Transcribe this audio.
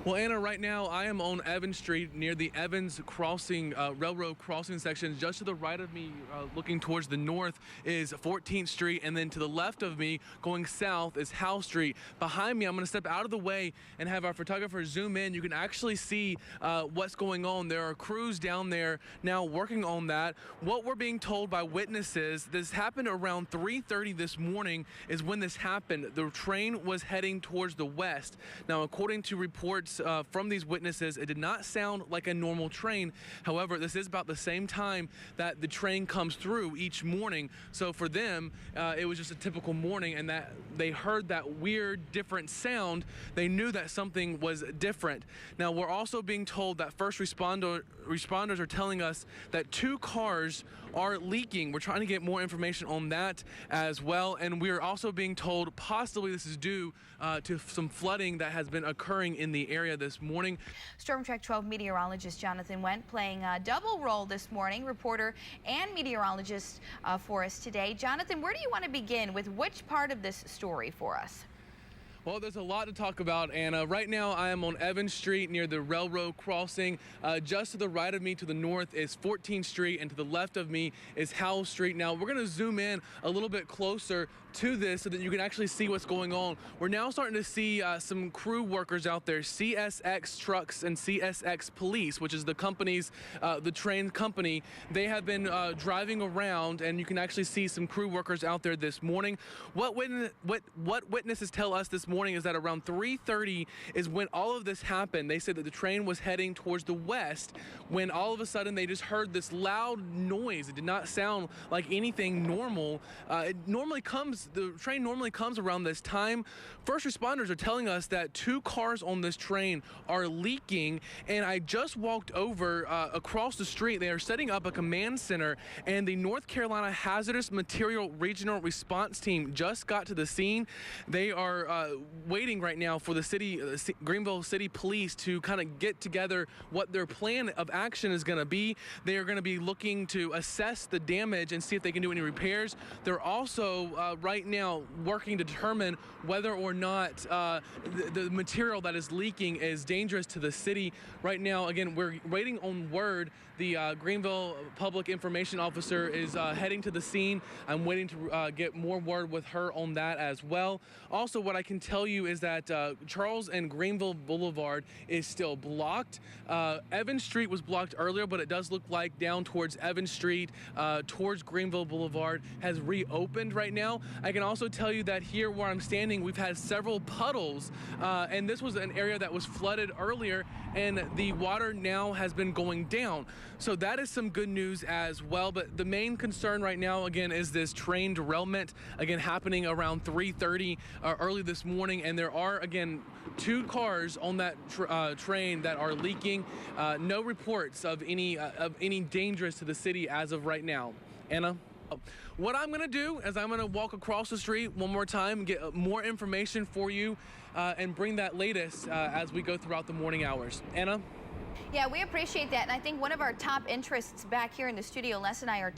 Well, Anna, right now I am on Evans Street near the Evans crossing, railroad crossing section. Just to the right of me, looking towards the north, is 14th Street, and then to the left of me, going south, is House Street. Behind me, I'm going to step out of the way and have our photographer zoom in. You can actually see what's going on. There are crews down there now working on that. What we're being told by witnesses, this happened around 3:30 this morning is when this happened. The train was heading towards the west. Now, according to reports from these witnesses, it did not sound like a normal train. However, this is about the same time that the train comes through each morning. So for them, it was just a typical morning, and that they heard that weird, different sound. They knew that something was different. Now, we're also being told that first responders are telling us that 2 cars are leaking. We're trying to get more information on that as well. And we're also being told possibly this is due to some flooding that has been occurring in the area this morning. Storm Track 12 meteorologist Jonathan Weant playing a double role this morning, reporter and meteorologist for us today. Jonathan, where do you want to begin with which part of this story for us? Well, there's a lot to talk about, Anna. Right now, I am on Evans Street near the railroad crossing. Just to the right of me to the north is 14th Street, and to the left of me is Howell Street. Now, we're going to zoom in a little bit closer to this so that you can actually see what's going on. We're now starting to see some crew workers out there, CSX trucks and CSX police, which is the company's, the train company. They have been driving around, and you can actually see some crew workers out there this morning. What witnesses tell us this morning is that around 3:30 is when all of this happened. They said that the train was heading towards the west when all of a sudden they just heard this loud noise. It did not sound like anything normal. The train normally comes around this time. First responders are telling us that 2 cars on this train are leaking, and I just walked over across the street. They are setting up a command center, and the North Carolina Hazardous Material Regional Response Team just got to the scene. They are waiting right now for the Greenville City Police to kind of get together what their plan of action is going to be. They are going to be looking to assess the damage and see if they can do any repairs. They're also right now working to determine whether or not the material that is leaking is dangerous to the city. Right now, again, we're waiting on word. The Greenville Public Information Officer is heading to the scene. I'm waiting to get more word with her on that as well. Also, what I can tell you is that Charles and Greenville Boulevard is still blocked. Evans Street was blocked earlier, but it does look like down towards Evans Street, towards Greenville Boulevard has reopened right now. I can also tell you that here where I'm standing, we've had several puddles, and this was an area that was flooded earlier, and the water now has been going down. So that is some good news as well. But the main concern right now, again, is this train derailment, again, happening around 3:30 early this morning. And there are, again, 2 cars on that train that are leaking. No reports of any dangers to the city as of right now. Anna? What I'm going to do is I'm going to walk across the street one more time, get more information for you, and bring that latest as we go throughout the morning hours. Anna? Yeah, we appreciate that. And I think one of our top interests back here in the studio, Les and I are